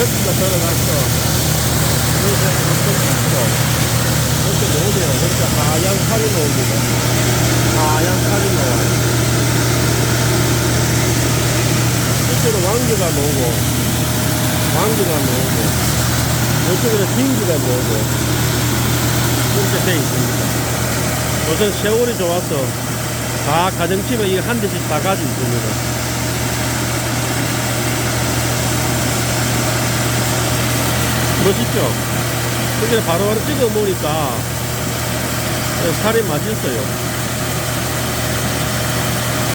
벽지가 들어갔어. 그래서 이렇게 놓으면 이렇게 하얀 칼이 놓습니다. 하얀 칼이 놓아요. 이쪽으로 왕기가 놓고, 이쪽으로 빙기가 놓고, 이렇게 되어 있습니다. 우선 세월이 좋아서 다 가정집에 이거 한 대씩 다 가지고 있습니다. 멋있죠? 이렇게 바로바로 찍어 먹으니까 살이 맛있어요.